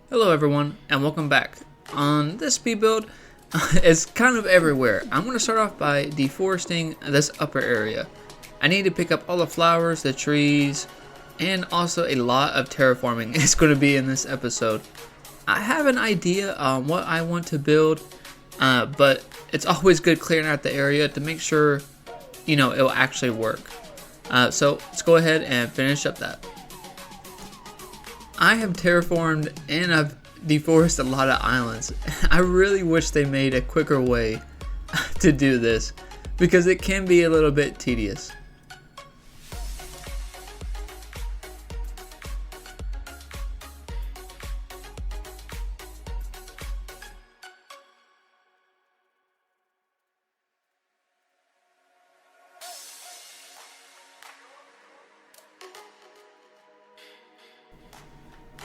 Hello everyone and welcome back. On this speed build, it's kind of everywhere. I'm going to start off by deforesting this upper area. I need to pick up all the flowers, the trees, and also a lot of terraforming is going to be in this episode. I have an idea on what I want to build, but it's always good clearing out the area to make sure, it will actually work. So let's go ahead and finish up that. I have terraformed and I've deforested a lot of islands. I really wish they made a quicker way to do this because it can be a little bit tedious.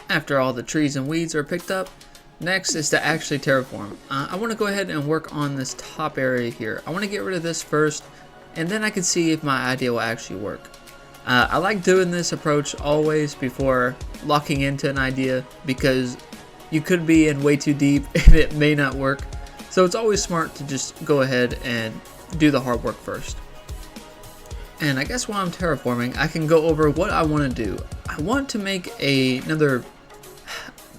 After all the trees and weeds are picked up, next is to actually terraform. I want to go ahead and work on this top area here. I want to get rid of this first, and then I can see if my idea will actually work. I like doing this approach always before locking into an idea because you could be in way too deep and it may not work. So it's always smart to just go ahead and do the hard work first. And I guess while I'm terraforming, I can go over what I want to do. I want to make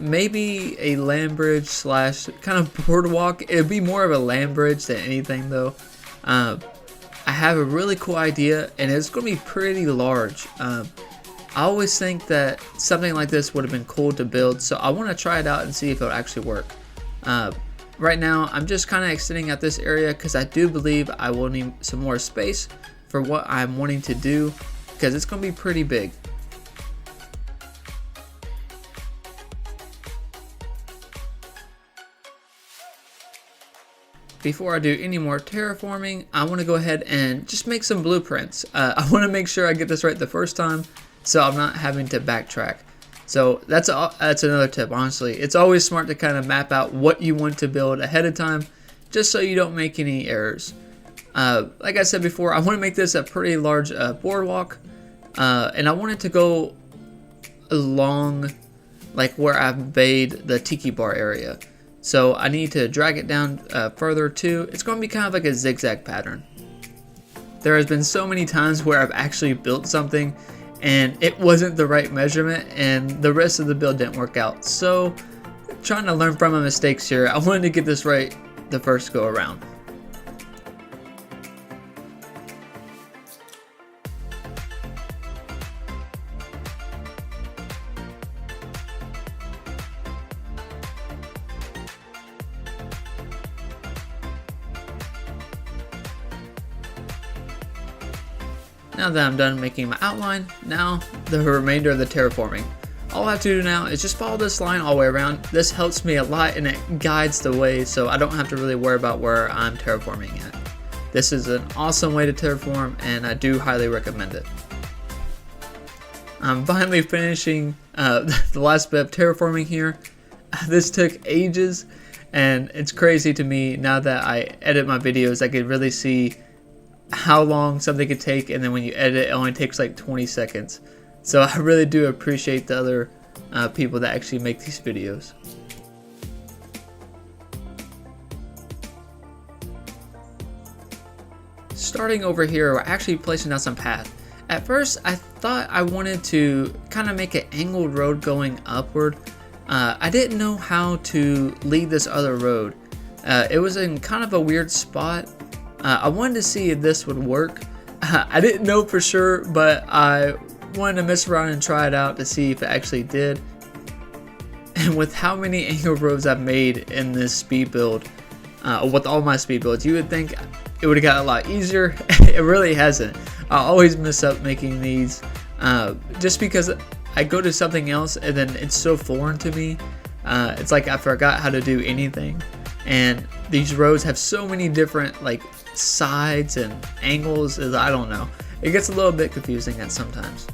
maybe a land bridge slash kind of boardwalk. It'd be more of a land bridge than anything though. I have a really cool idea and it's going to be pretty large. I always think that something like this would have been cool to build, so I want to try it out and see if it'll actually work. Right now I'm just kind of extending out this area because I do believe I will need some more space for what I'm wanting to do because it's going to be pretty big. Before I do any more terraforming, I want to go ahead and just make some blueprints. I want to make sure I get this right the first time so I'm not having to backtrack. So that's another tip, honestly. It's always smart to kind of map out what you want to build ahead of time just so you don't make any errors. Like I said before, I want to make this a pretty large boardwalk, and I want it to go along like where I've made the tiki bar area. So I need to drag it down further too. It's going to be kind of like a zigzag pattern. There has been so many times where I've actually built something and it wasn't the right measurement and the rest of the build didn't work out. So trying to learn from my mistakes here, I wanted to get this right the first go around. Now that I'm done making my outline, now the remainder of the terraforming. All I have to do now is just follow this line all the way around. This helps me a lot and it guides the way so I don't have to really worry about where I'm terraforming at. This is an awesome way to terraform and I do highly recommend it. I'm finally finishing the last bit of terraforming here. This took ages and it's crazy to me now that I edit my videos. I can really see how long something could take, and then when you edit it only takes like 20 seconds. So I really do appreciate the other people that actually make these videos. Starting over here, we're actually placing down some path. At first I thought I wanted to kind of make an angled road going upward. I didn't know how to lead this other road. It was in kind of a weird spot. I wanted to see if this would work. I didn't know for sure, but I wanted to mess around and try it out to see if it actually did. And with how many angle roads I've made in this speed build, with all my speed builds, you would think it would have got a lot easier. It really hasn't. I always mess up making these just because I go to something else and then it's so foreign to me. It's like I forgot how to do anything. And these roads have so many different like sides and angles, I don't know. It gets a little bit confusing at sometimes.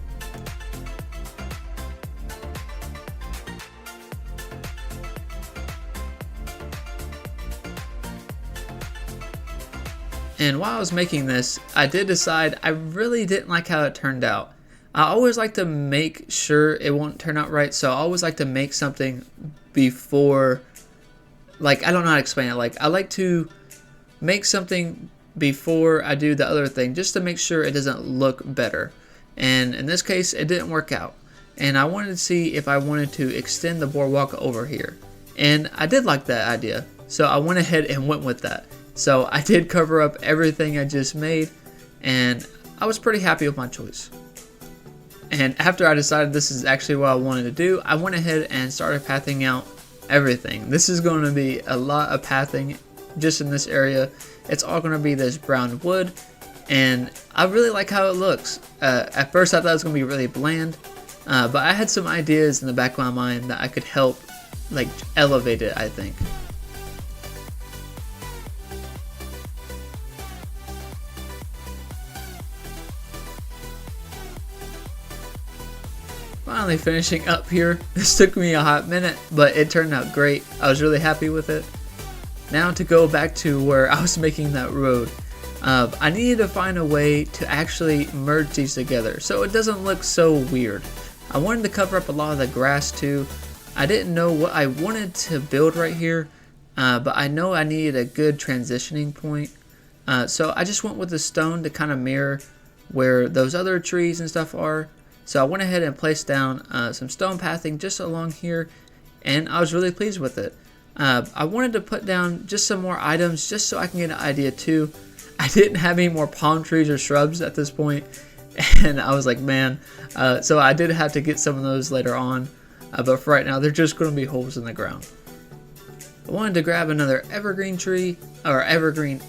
And while I was making this, I did decide I really didn't like how it turned out. I always like to make sure it won't turn out right, so I always like to make something before, like, I don't know how to explain it. Like, I like to make something before I do the other thing just to make sure it doesn't look better. And in this case, it didn't work out. And I wanted to see if I wanted to extend the boardwalk over here. And I did like that idea. So I went ahead and went with that. So I did cover up everything I just made, and I was pretty happy with my choice. And after I decided this is actually what I wanted to do, I went ahead and started pathing out everything. This is going to be a lot of pathing just in this area. It's all going to be this brown wood, and I really like how it looks. At first I thought it was going to be really bland, but I had some ideas in the back of my mind that I could help like elevate it, I think. Finally finishing up here. This took me a hot minute, but it turned out great. I was really happy with it. Now to go back to where I was making that road. I needed to find a way to actually merge these together so it doesn't look so weird. I wanted to cover up a lot of the grass too. I didn't know what I wanted to build right here, but I know I needed a good transitioning point. So I just went with the stone to kind of mirror where those other trees and stuff are. So I went ahead and placed down some stone pathing just along here, and I was really pleased with it. I wanted to put down just some more items just so I can get an idea too. I didn't have any more palm trees or shrubs at this point, and I was like, man, so I did have to get some of those later on, but for right now they're just going to be holes in the ground. I wanted to grab another evergreen tree, or evergreen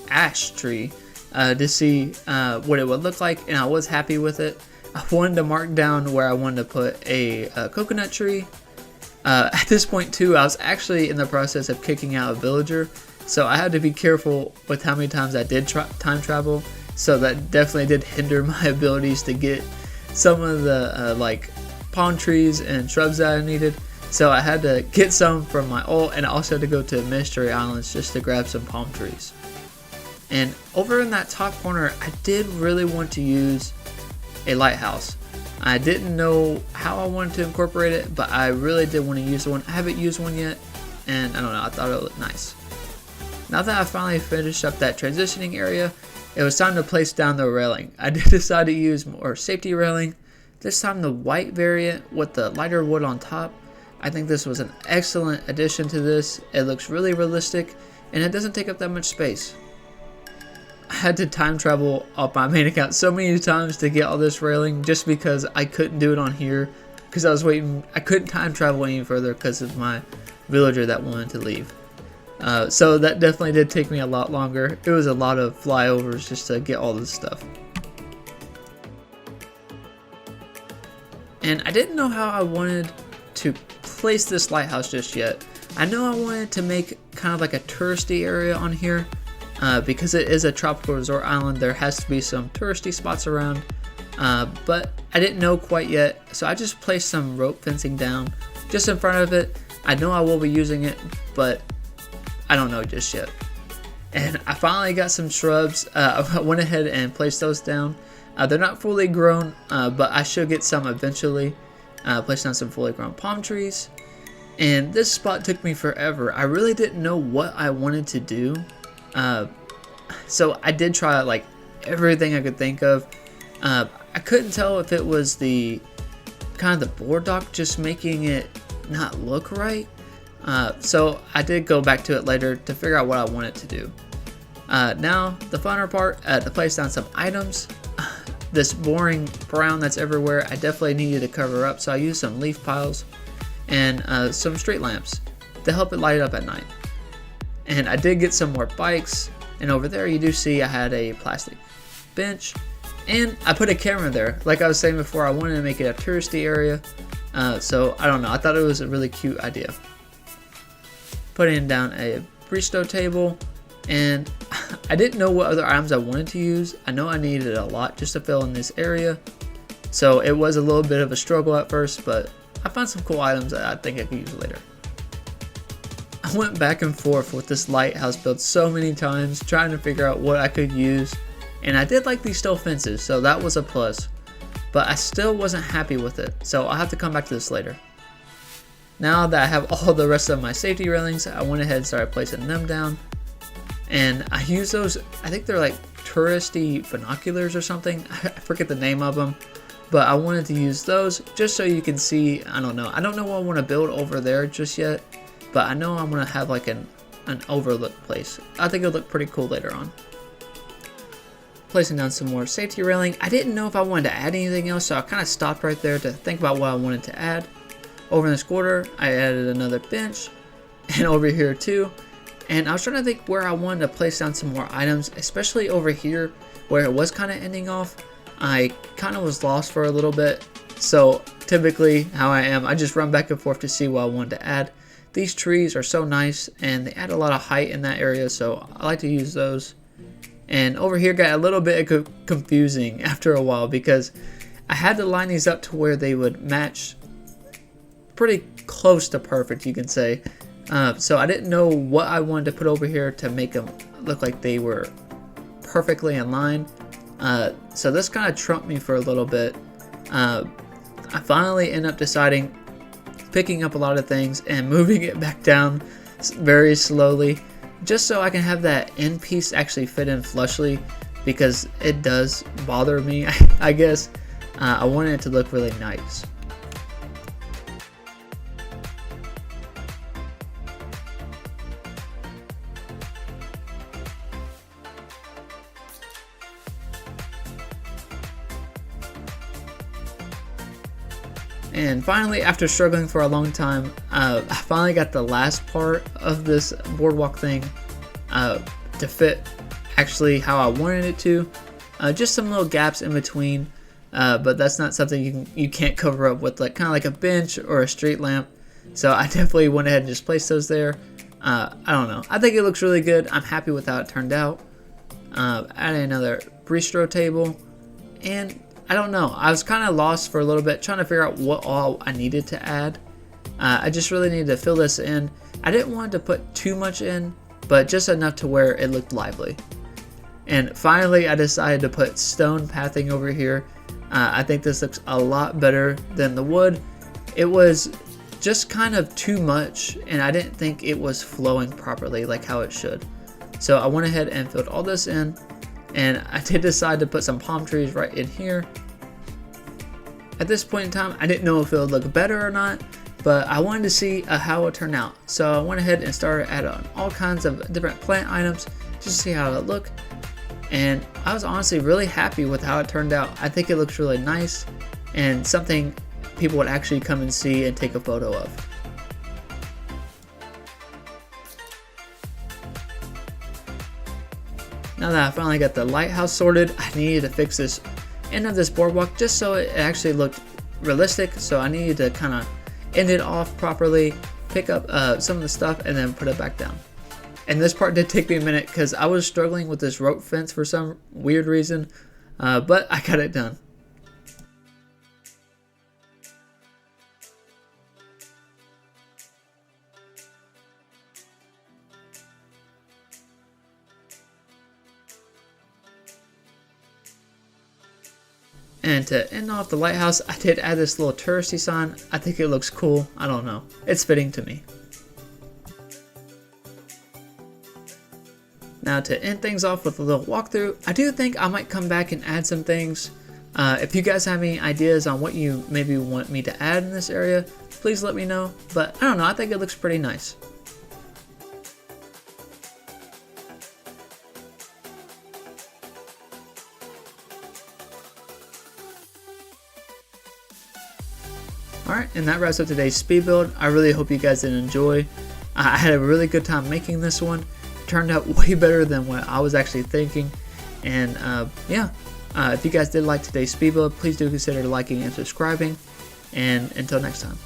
ash tree, to see what it would look like, and I was happy with it. I wanted to mark down where I wanted to put a coconut tree. At this point too, I was actually in the process of kicking out a villager, so I had to be careful with how many times I did time travel, so that definitely did hinder my abilities to get some of the like palm trees and shrubs that I needed. So I had to get some from my ult, and I also had to go to Mystery Islands just to grab some palm trees. And over in that top corner, I did really want to use a lighthouse. I didn't know how I wanted to incorporate it, but I really did want to use one. I haven't used one yet, and I don't know, I thought it looked nice. Now that I finally finished up that transitioning area, it was time to place down the railing. I did decide to use more safety railing, this time the white variant with the lighter wood on top. I think this was an excellent addition to this. It looks really realistic, and it doesn't take up that much space. I had to time travel off my main account so many times to get all this railing just because I couldn't do it on here because I was waiting. I couldn't time travel any further because of my villager that wanted to leave. So that definitely did take me a lot longer. It was a lot of flyovers just to get all this stuff. And I didn't know how I wanted to place this lighthouse just yet. I know I wanted to make kind of like a touristy area on here. Because it is a tropical resort island, there has to be some touristy spots around, but I didn't know quite yet, so I just placed some rope fencing down just in front of it. I know I will be using it, but I don't know just yet. And I finally got some shrubs. I went ahead and placed those down. They're not fully grown, but I should get some eventually. Placed down some fully grown palm trees, and this spot took me forever. I really didn't know what I wanted to do. So I did try like everything I could think of. I couldn't tell if it was the kind of the board dock just making it not look right. So I did go back to it later to figure out what I wanted to do. Now the funner part, to place down some items. This boring brown that's everywhere, I definitely needed to cover up, so I used some leaf piles and some street lamps to help it light up at night. And I did get some more bikes, and over there you do see I had a plastic bench, and I put a camera there. Like I was saying before, I wanted to make it a touristy area, so I don't know, I thought it was a really cute idea. Putting down a Bristo table, and I didn't know what other items I wanted to use. I know I needed a lot just to fill in this area, so it was a little bit of a struggle at first, but I found some cool items that I think I could use later. I went back and forth with this lighthouse build so many times trying to figure out what I could use, and I did like these steel fences, so that was a plus, but I still wasn't happy with it, so I'll have to come back to this later. Now that I have all the rest of my safety railings, I went ahead and started placing them down. And I use those, I think they're like touristy binoculars or something. I forget the name of them. But I wanted to use those just so you can see, I don't know what I want to build over there just yet. But I know I'm going to have like an overlook place. I think it'll look pretty cool later on. Placing down some more safety railing. I didn't know if I wanted to add anything else, so I kind of stopped right there to think about what I wanted to add. Over in this quarter, I added another bench, and over here too. And I was trying to think where I wanted to place down some more items, especially over here where it was kind of ending off. I kind of was lost for a little bit. So typically how I am, I just run back and forth to see what I wanted to add. These trees are so nice and they add a lot of height in that area, so I like to use those. And over here got a little bit confusing after a while because I had to line these up to where they would match pretty close to perfect, you can say. So I didn't know what I wanted to put over here to make them look like they were perfectly in line. So this kind of trumped me for a little bit. I finally end up deciding, picking up a lot of things and moving it back down very slowly, just so I can have that end piece actually fit in flushly, because it does bother me, I guess. I wanted it to look really nice. And finally, after struggling for a long time, I finally got the last part of this boardwalk thing to fit actually how I wanted it to. Just some little gaps in between, but that's not something you can't cover up with kind of like a bench or a street lamp. So I definitely went ahead and just placed those there. I don't know. I think it looks really good. I'm happy with how it turned out. Adding another bistro table, and I don't know. I was kind of lost for a little bit trying to figure out what all I needed to add. I just really needed to fill this in. I didn't want to put too much in, but just enough to where it looked lively. And finally, I decided to put stone pathing over here. I think this looks a lot better than the wood. It was just kind of too much, and I didn't think it was flowing properly like how it should. So I went ahead and filled all this in. And I did decide to put some palm trees right in here. At this point in time, I didn't know if it would look better or not, but I wanted to see how it would turn out. So I went ahead and started adding all kinds of different plant items just to see how it looked. And I was honestly really happy with how it turned out. I think it looks really nice and something people would actually come and see and take a photo of. Now that I finally got the lighthouse sorted, I needed to fix this end of this boardwalk just so it actually looked realistic. So I needed to kind of end it off properly, pick up some of the stuff, and then put it back down. And this part did take me a minute because I was struggling with this rope fence for some weird reason, but I got it done. And to end off the lighthouse, I did add this little touristy sign. I think it looks cool. I don't know. It's fitting to me. Now to end things off with a little walkthrough, I do think I might come back and add some things. If you guys have any ideas on what you maybe want me to add in this area, please let me know. But I don't know, I think it looks pretty nice. Alright, and that wraps up today's speed build. I really hope you guys did enjoy. I had a really good time making this one. It turned out way better than what I was actually thinking. And yeah, if you guys did like today's speed build, please do consider liking and subscribing. And until next time.